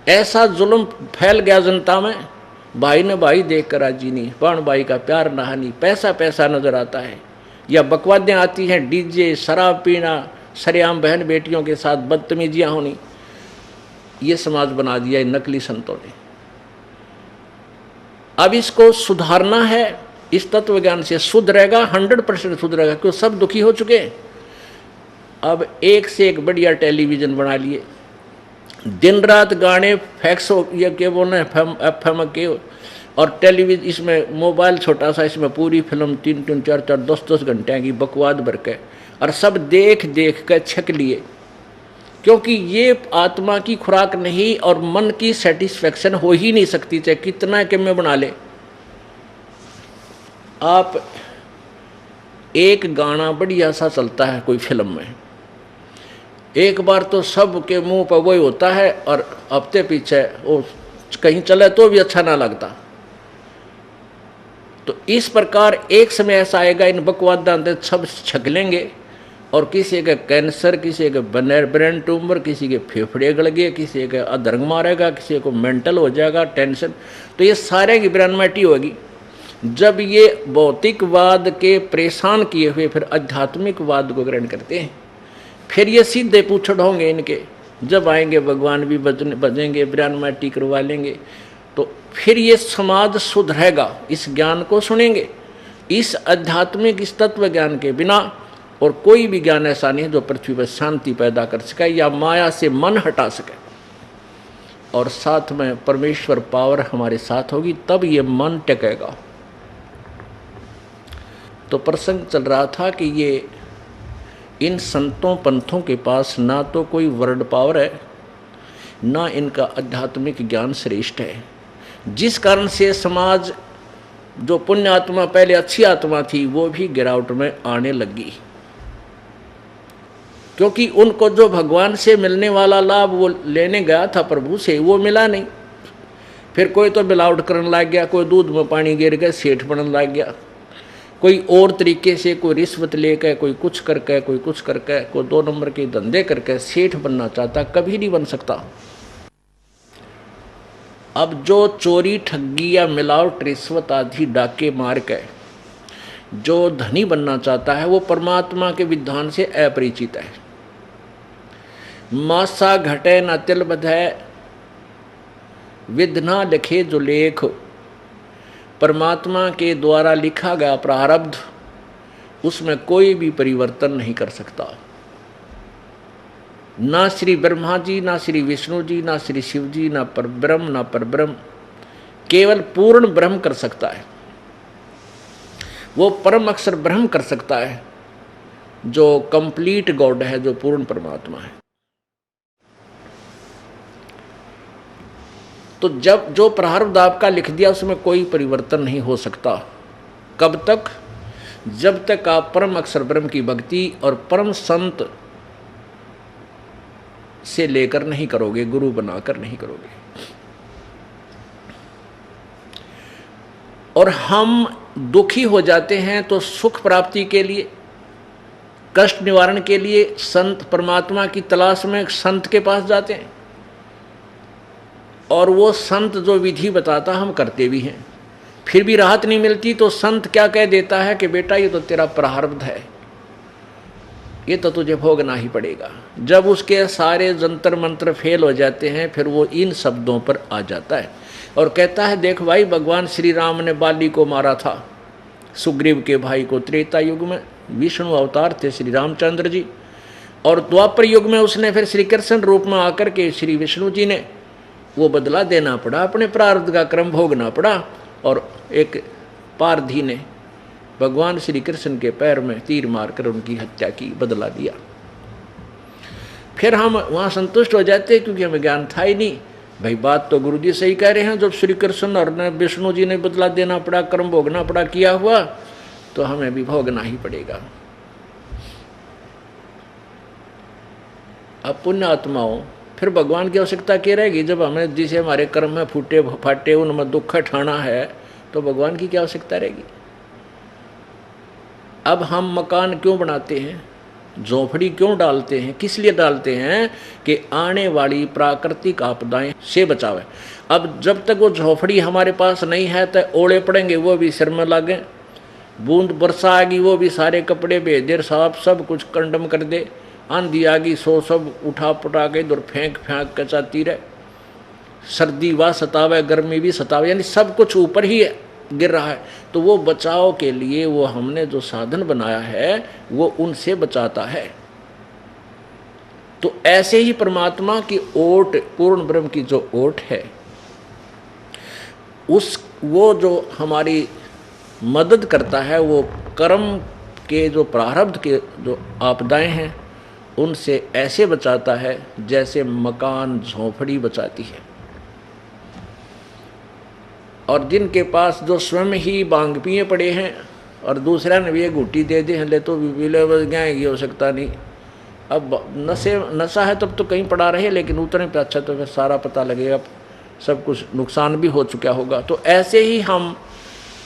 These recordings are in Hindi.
ऐसा जुल्म फैल गया जनता में, भाई ने भाई देख कर राजी नहीं, प्राण भाई का प्यार नहानी, पैसा पैसा नजर आता है। या बकवादें आती हैं, डीजे, शराब पीना, सरेआम बहन बेटियों के साथ बदतमीजियां होनी, ये समाज बना दिया इन नकली संतों ने। अब इसको सुधारना है, इस तत्व ज्ञान से सुधरेगा, 100% सुधरेगा, क्यों सब दुखी हो चुके हैं। अब एक से एक बढ़िया टेलीविजन बना लिए, दिन रात गाने, फैक्स ये क्या बोलना है, FM के, और टेलीविजन, इसमें मोबाइल छोटा सा, इसमें पूरी फिल्म 3-3, 4-4, 10-10 घंटे की बकवाद भर के, और सब देख देख कर छक लिए। क्योंकि ये आत्मा की खुराक नहीं और मन की सेटिस्फेक्शन हो ही नहीं सकती, चाहे कितना कि मैं बना ले। आप एक गाना बढ़िया सा चलता है कोई फिल्म में, एक बार तो सब के मुंह पर वही होता है, और हफ्ते पीछे वो कहीं चले तो भी अच्छा ना लगता। तो इस प्रकार एक समय ऐसा आएगा, इन बकवाद सब छक लेंगे, और किसी के कैंसर, किसी के ब्रेन ट्यूमर, किसी के फेफड़े गल गए, किसी के अधर्म मारेगा, किसी को मेंटल हो जाएगा, टेंशन। तो ये सारे की ब्रेनमैटी होगी। जब ये भौतिकवाद के परेशान किए हुए फिर आध्यात्मिकवाद को ग्रहण करते हैं, फिर ये सीधे पूछड़ होंगे इनके, जब आएंगे भगवान भी बजेंगे, ब्रेनमैटी करवा लेंगे, तो फिर ये समाज सुधरेगा। इस ज्ञान को सुनेंगे, इस आध्यात्मिक, इस तत्व ज्ञान के बिना और कोई भी ज्ञान ऐसा नहीं है जो पृथ्वी पर शांति पैदा कर सके या माया से मन हटा सके, और साथ में परमेश्वर पावर हमारे साथ होगी, तब ये मन टिकेगा। तो प्रसंग चल रहा था कि ये इन संतों पंथों के पास ना तो कोई वर्ड पावर है, ना इनका आध्यात्मिक ज्ञान श्रेष्ठ है, जिस कारण से समाज जो पुण्य आत्मा पहले अच्छी आत्मा थी वो भी गिरावट में आने लगी। क्योंकि उनको जो भगवान से मिलने वाला लाभ वो लेने गया था प्रभु से, वो मिला नहीं। फिर कोई तो मिलावट करने लग गया, कोई दूध में पानी गिर गया सेठ बनने लग गया, कोई और तरीके से, कोई रिश्वत लेकर, कोई कुछ करके, कोई कुछ करके, कोई 2 नंबर के धंधे करके सेठ बनना चाहता, कभी नहीं बन सकता। अब जो चोरी, ठगी या मिलावट, रिश्वत आदि डाके मार के जो धनी बनना चाहता है, वो परमात्मा के विधान से अपरिचित है। मासा घटे न तिल बधै, विधना लिखे जो लेख, परमात्मा के द्वारा लिखा गया प्रारब्ध, उसमें कोई भी परिवर्तन नहीं कर सकता। ना श्री ब्रह्मा जी, ना श्री विष्णु जी, ना श्री शिव जी, ना परब्रह्म, ना परब्रह्म, केवल पूर्ण ब्रह्म कर सकता है। वो परम अक्षर ब्रह्म कर सकता है, जो कंप्लीट गॉड है, जो पूर्ण परमात्मा है। तो जब जो प्रारब्ध आपका लिख दिया उसमें कोई परिवर्तन नहीं हो सकता। कब तक? जब तक आप परम अक्षर ब्रह्म की भक्ति और परम संत से लेकर नहीं करोगे, गुरु बनाकर नहीं करोगे। और हम दुखी हो जाते हैं तो सुख प्राप्ति के लिए, कष्ट निवारण के लिए संत परमात्मा की तलाश में संत के पास जाते हैं, और वो संत जो विधि बताता हम करते भी हैं, फिर भी राहत नहीं मिलती। तो संत क्या कह देता है कि बेटा ये तो तेरा प्रारब्ध है, ये तो तुझे भोगना ही पड़ेगा। जब उसके सारे जंतर मंत्र फेल हो जाते हैं, फिर वो इन शब्दों पर आ जाता है और कहता है, देख भाई, भगवान श्री राम ने बाली को मारा था, सुग्रीव के भाई को। त्रेता युग में विष्णु अवतार थे श्री रामचंद्र जी, और द्वापर युग में उसने फिर श्री कृष्ण रूप में आकर के श्री विष्णु जी ने वो बदला देना पड़ा, अपने प्रारब्ध का क्रम भोगना पड़ा, और एक पारधी ने भगवान श्री कृष्ण के पैर में तीर मारकर उनकी हत्या की, बदला दिया। फिर हम वहाँ संतुष्ट हो जाते क्योंकि हमें ज्ञान था ही नहीं। भाई बात तो गुरु जी सही कह रहे हैं, जब श्री कृष्ण और विष्णु जी ने बदला देना पड़ा, कर्म भोगना पड़ा, किया हुआ, तो हमें भी भोगना ही पड़ेगा। अब पुण्य आत्माओं, फिर भगवान की आवश्यकता क्या रहेगी? जब हमें जिसे हमारे कर्म में फूटे फाटे उनमें दुख ठाना है, तो भगवान की क्या आवश्यकता रहेगी? अब हम मकान क्यों बनाते हैं? झोपड़ी क्यों डालते हैं, किस लिए डालते हैं? कि आने वाली प्राकृतिक आपदाएं से बचावे। अब जब तक वो झोपड़ी हमारे पास नहीं है तो ओले पड़ेंगे, वो भी सिर में लागे, बूंद वर्षा आएगी वो भी सारे कपड़े बेदर साफ सब कुछ कंडम कर दे, आंधी आ गई सो सब उठा पुटा के इधर फेंक फेंक के चाहती रहे, सर्दी व सतावे गर्मी भी सतावे, यानी सब कुछ ऊपर ही गिर रहा है। तो वो बचाव के लिए वो हमने जो साधन बनाया है वो उनसे बचाता है। तो ऐसे ही परमात्मा की ओट, पूर्ण ब्रह्म की जो ओट है, उस वो जो हमारी मदद करता है, वो कर्म के जो प्रारब्ध के जो आपदाएं हैं उनसे ऐसे बचाता है जैसे मकान झोंपड़ी बचाती है। और जिनके पास जो स्वयं ही बांग पिए पड़े हैं और दूसरा ने भी एक घुट्टी दे दी है, ले तो पीले बस गए हो सकता नहीं, अब नशा है तब तो कहीं पड़ा रहे, लेकिन उतने पे अच्छा तो फिर सारा पता लगेगा, सब कुछ नुकसान भी हो चुका होगा। तो ऐसे ही हम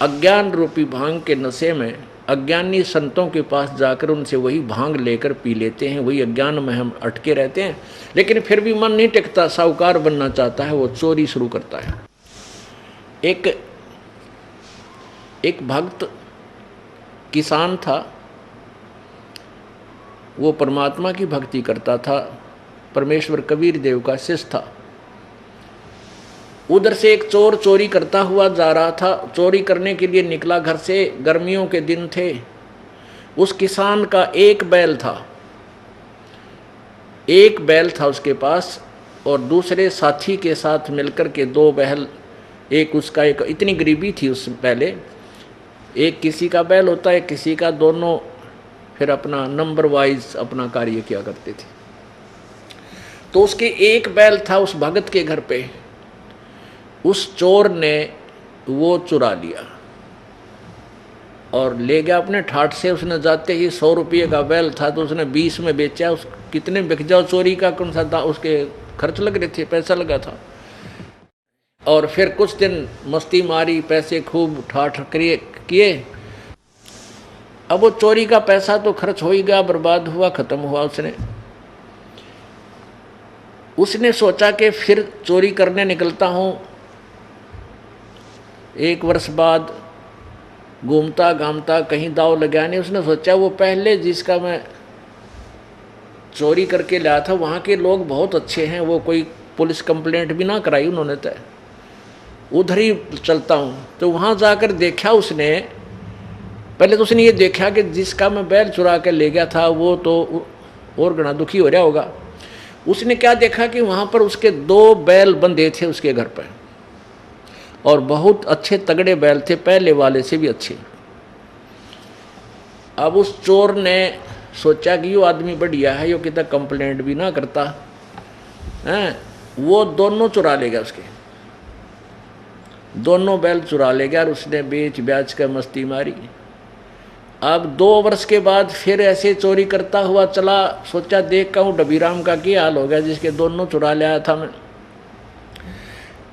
अज्ञान रूपी भांग के नशे में अज्ञानी संतों के पास जाकर उनसे वही भांग लेकर पी लेते हैं, वही अज्ञान में हम अटके रहते हैं। लेकिन फिर भी मन नहीं टिकता, साहूकार बनना चाहता है, वो चोरी शुरू करता है। एक भक्त किसान था, वो परमात्मा की भक्ति करता था, परमेश्वर कबीर देव का शिष्य था। उधर से एक चोर चोरी करता हुआ जा रहा था, चोरी करने के लिए निकला घर से, गर्मियों के दिन थे। उस किसान का एक बैल था उसके पास, और दूसरे साथी के साथ मिलकर के दो बैल, एक उसका, एक इतनी गरीबी थी उस पहले, एक किसी का बैल होता है किसी का, दोनों फिर अपना नंबर वाइज अपना कार्य किया करते थे। तो उसके एक बैल था उस भगत के घर पे, उस चोर ने वो चुरा लिया और ले गया अपने ठाठ से। उसने जाते ही 100 रुपये का बैल था तो उसने 20 में बेचा। उस कितने बिक जाओ, चोरी का कौन सा था, उसके खर्च लग रहे थे, पैसा लगा था। और फिर कुछ दिन मस्ती मारी, पैसे खूब ठाठ किए। अब वो चोरी का पैसा तो खर्च हो ही गया, बर्बाद हुआ, खत्म हुआ। उसने सोचा कि फिर चोरी करने निकलता हूँ। 1 वर्ष बाद घूमता घामता कहीं दाव लगा नहीं। उसने सोचा वो पहले जिसका मैं चोरी करके लाया था वहाँ के लोग बहुत अच्छे हैं, वो कोई पुलिस कंप्लेंट भी ना कराई उन्होंने, तो उधर ही चलता हूँ। तो वहाँ जाकर देखा उसने, पहले तो उसने ये देखा कि जिसका मैं बैल चुरा के ले गया था वो तो और घना दुखी हो रहा होगा। उसने क्या देखा कि वहाँ पर उसके 2 बैल बंधे थे उसके घर पर, और बहुत अच्छे तगड़े बैल थे, पहले वाले से भी अच्छे। अब उस चोर ने सोचा कि यो आदमी बढ़िया है, यो कितना कंप्लेंट भी ना करता है, वो दोनों चुरा ले गया, उसके दोनों बैल चुरा ले गया और उसने बेच ब्याज कर मस्ती मारी। अब 2 वर्ष के बाद फिर ऐसे चोरी करता हुआ चला। सोचा देख का हूँ डबीराम का क्या हाल हो गया जिसके दोनों चुरा लिया था मैं।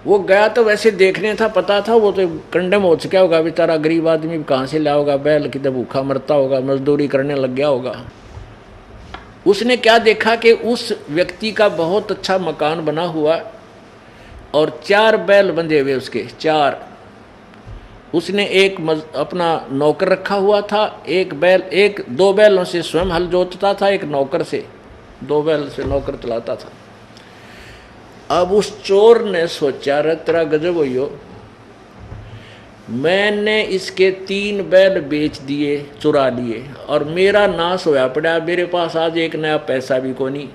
वो गया तो वैसे देखने था, पता था वो तो कंडम हो चुका होगा बेचारा, गरीब आदमी कहाँ से लाया होगा बैल, कितना भूखा मरता होगा, मजदूरी करने लग गया होगा। उसने क्या देखा कि उस व्यक्ति का बहुत अच्छा मकान बना हुआ और 4 बैल बंधे हुए उसके, 4। उसने एक अपना नौकर रखा हुआ था, 2 बैलों से स्वयं हल जोतता था, एक नौकर से, 2 बैल से नौकर चलाता था। अब उस चोर ने सोचा रे तेरा गजब हो, मैंने इसके 3 बैल बेच दिए, चुरा लिए, और मेरा नाश होया पड़ा। मेरे पास आज एक नया पैसा भी को नहीं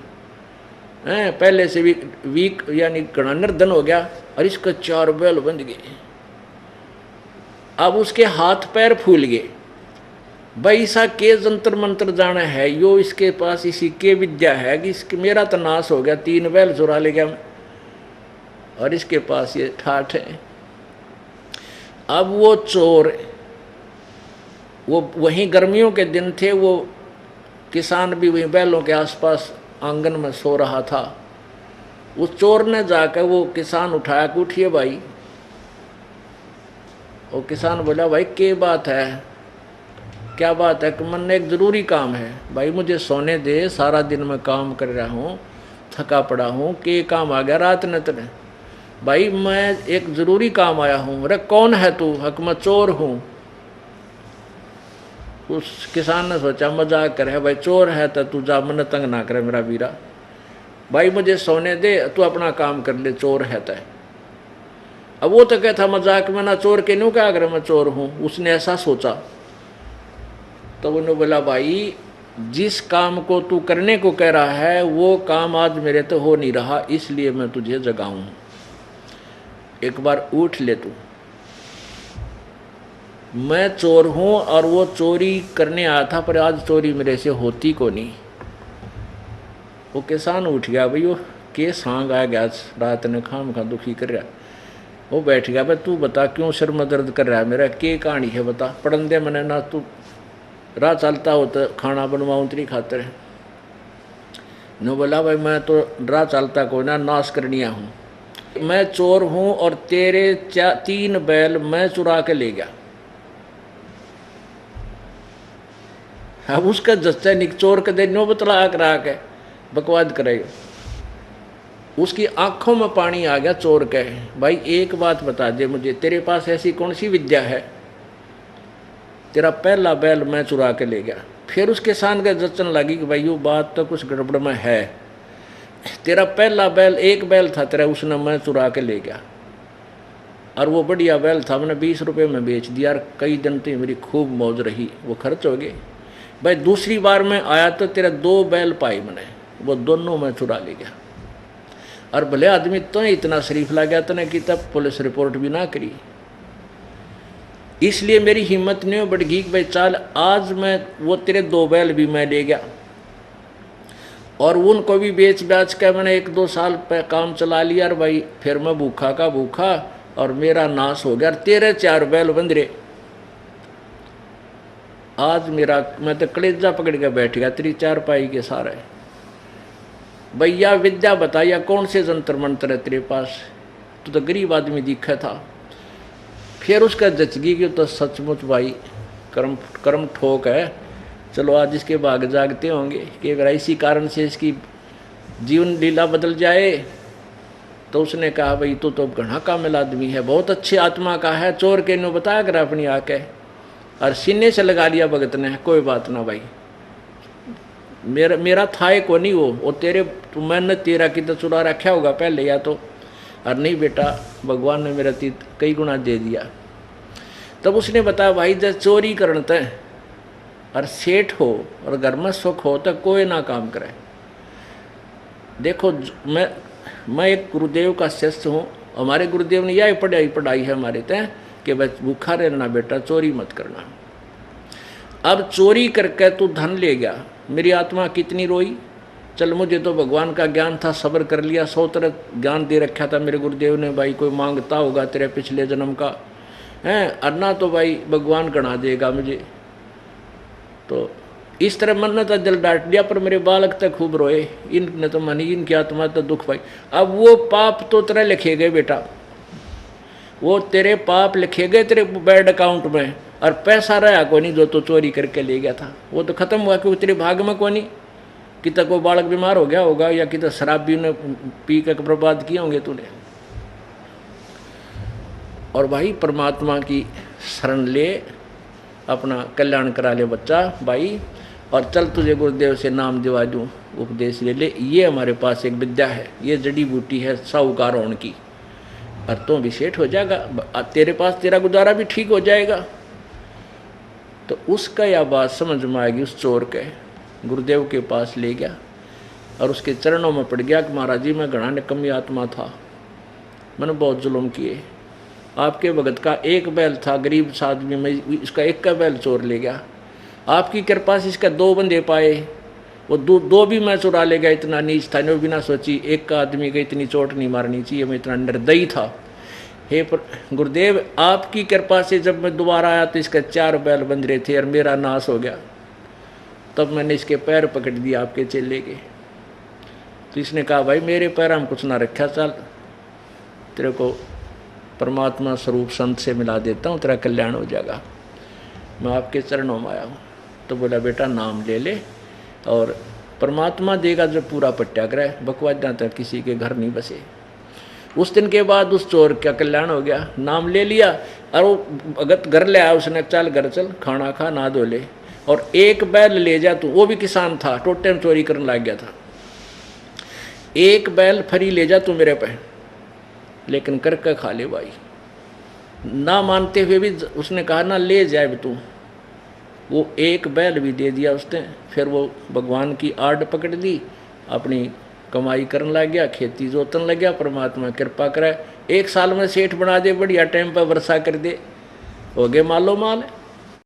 है, पहले से भी वीक यानी घना निर्धन हो गया, और इसका 4 बैल बंध गए। अब उसके हाथ पैर फूल गए, भाई सा के जंतर मंत्र जाना है, यो इसके पास इसी के विद्या है कि इसके मेरा तो नाश हो गया, 3 बैल चुरा ले गया और इसके पास ये ठाठ है। अब वो चोर, वो वहीं गर्मियों के दिन थे, वो किसान भी वहीं बैलों के आसपास आंगन में सो रहा था। उस चोर ने जाकर वो किसान उठाया कि उठिए भाई। वो किसान बोला भाई क्या बात है, क्या बात है कि मन एक ज़रूरी काम है भाई, मुझे सोने दे, सारा दिन मैं काम कर रहा हूँ, थका पड़ा हूँ, के काम आ गया रात ने तने भाई, मैं एक ज़रूरी काम आया हूँ। अरे कौन है तू? हक मैं चोर हूँ। उस किसान ने सोचा मजाक करे भाई, चोर है तो तू जा, मन तंग ना करे मेरा वीरा, भाई मुझे सोने दे, तू अपना काम कर ले, चोर है तय। अब वो तो कहता मजाक में, ना चोर के न्यू क्या अगर मैं चोर हूँ, उसने ऐसा सोचा। तो उन्होंने बोला भाई जिस काम को तू करने को कह रहा है वो काम आज मेरे तो हो नहीं रहा, इसलिए मैं तुझे जगाऊं, एक बार उठ ले तू। मैं चोर हूं और वो चोरी करने आया था, पर आज चोरी मेरे से होती को नहीं। वो किसान उठ गया भाई, वो के सांग आ गया रात ने, खाम खा दुखी कर रहा। वो बैठ गया, भाई तू बता क्यों सिर में दर्द कर रहा है मेरा, के कहानी है बता, पढ़न दे मैंने ना, तू राह चलता हो तो खाना बनवाऊँ तेरी खातर। नो बोला भाई मैं तो राह चलता को ना, नाश करनिया हूँ, मैं चोर हूँ और तेरे 3 बैल मैं चुरा के ले गया। अब उसका जच्चा निक चोर के दे नो बतला करा के बकवाद करेगा। उसकी आंखों में पानी आ गया चोर के, भाई एक बात बता दे मुझे, तेरे पास ऐसी कौन सी विद्या है, तेरा पहला बैल मैं चुरा के ले गया। फिर उस किसान के जचन लगी कि भाई वो बात तो कुछ गड़बड़ में है, तेरा पहला बैल, एक बैल था तेरा, उसने मैं चुरा के ले गया, और वो बढ़िया बैल था, मैंने 20 रुपये में बेच दिया, और कई दिन तो मेरी खूब मौज रही, वो खर्च हो गए। भाई दूसरी बार मैं आया तो तेरा 2 बैल पाए मैंने, वो दोनों मैं चुरा ले गया। और भले आदमी तो इतना शरीफ ला गया तने कि तब पुलिस रिपोर्ट भी ना करी। इसलिए मेरी हिम्मत नहीं बढ़गी कि भाई चल आज मैं वो तेरे 2 बैल भी मैं ले गया, और उनको भी बेच बेच के मैंने 1-2 साल पे काम चला लिया, और भाई फिर मैं भूखा का भूखा और मेरा नाश हो गया, तेरे 4 बैल बंद रहे। आज मेरा मैं तो कलेजा पकड़ के बैठ गया तेरी 4 पाई के सारे। भैया विद्या बताइया कौन से जंतर मंत्र है तेरे पास, तू तो गरीब आदमी दिखा था। फिर उसका जचगी कि तो सचमुच भाई कर्म ठोक है, चलो आज इसके भाग जागते होंगे कि अगर इसी कारण से इसकी जीवन लीला बदल जाए। तो उसने कहा भाई तू तो घना कामिल आदमी है, बहुत अच्छी आत्मा का है, चोर के नो बताया कर अपनी आके, और सीने से लगा लिया भगत ने, कोई बात ना भाई, मेरा था को नहीं वो तेरे, तो मैंने तेरा की तो चुरा रखा होगा पहले या तो, और नहीं बेटा भगवान ने मेरा तीत कई गुना दे दिया। तब उसने बताया भाई जब चोरी करना तय और सेठ हो और घर में सुख हो तो कोई ना काम करे। देखो मैं एक गुरुदेव का शिष्य हूँ, हमारे गुरुदेव ने यही पढ़ाई है हमारे तय कि बस भूखा रहना बेटा, चोरी मत करना। अब चोरी करके तू धन ले गया, मेरी आत्मा कितनी रोई। चल मुझे तो भगवान का ज्ञान था, सब्र कर लिया, 100 तरह ज्ञान दे रखा था मेरे गुरुदेव ने, भाई कोई मांगता होगा तेरे पिछले जन्म का है, अन्ना तो भाई भगवान गणा देगा मुझे। तो इस तरह मन ने तो दिल डांट दिया, पर मेरे बालक तक खूब रोए, इनने तो मनी, इनकी आत्मा तो दुख पाई। अब वो पाप तो तेरे लिखे गए बेटा, वो तेरे पाप लिखे गए तेरे बैंक अकाउंट में, और पैसा रहा को नहीं जो तो चोरी करके ले गया था, वो तो खत्म हुआ, क्योंकि तेरे भाग में को नहीं कि तक कोई बालक बीमार हो गया होगा, या कि शराब भी ने पी कर बर्बाद किए होंगे तूने। और भाई परमात्मा की शरण ले, अपना कल्याण करा ले बच्चा भाई, और चल तुझे गुरुदेव से नाम दिवा दूँ, उपदेश ले ले। ये हमारे पास एक विद्या है, ये जड़ी बूटी है साहूकार होने की, और तो भी सेठ हो जाएगा, तेरे पास तेरा गुजारा भी ठीक हो जाएगा। तो उसका यह बात समझ में आएगी, उस चोर के गुरुदेव के पास ले गया और उसके चरणों में पड़ गया कि महाराज जी मैं घना निकम्मी आत्मा था, मैंने बहुत जुल्म किए, आपके भगत का एक बैल था, गरीब आदमी में इसका एक का बैल चोर ले गया, आपकी कृपा से इसका 2 बंदे पाए, वो दो भी मैं चुरा ले गया, इतना नीच था, नहीं बिना सोची एक का आदमी को इतनी चोट नहीं मारनी चाहिए, मैं इतना निर्दयी था। हे गुरुदेव आपकी कृपा से जब मैं दोबारा आया तो इसके 4 बैल बंध रहे थे और मेरा नाश हो गया, तब मैंने इसके पैर पकड़ दिए आपके चेले के। तो इसने कहा भाई मेरे पैर हम कुछ ना रखा, चल तेरे को परमात्मा स्वरूप संत से मिला देता हूँ, तेरा कल्याण हो जाएगा, मैं आपके चरणों में आया हूँ। तो बोला बेटा नाम ले ले और परमात्मा देगा जो पूरा पट्याग्रह, बकवादा तक किसी के घर नहीं बसे। उस दिन के बाद उस चोर का कल्याण हो गया, नाम ले लिया और वो भगत घर ले आया, उसने चल घर चल खाना खा ना धो ले, और एक बैल ले जा तू, वो भी किसान था, टोटे में चोरी करने लग गया था, एक बैल फ्री ले जा तू मेरे पे, लेकिन करके खा ले भाई। ना मानते हुए भी उसने कहा ना ले जाए तू, वो एक बैल भी दे दिया उसने। फिर वो भगवान की आड़ पकड़ दी, अपनी कमाई करने लग गया, खेती जोतने लग गया, परमात्मा कृपा करे 1 साल में सेठ बना दे, बढ़िया टाइम पर वर्षा कर दे, हो गए मालो माल।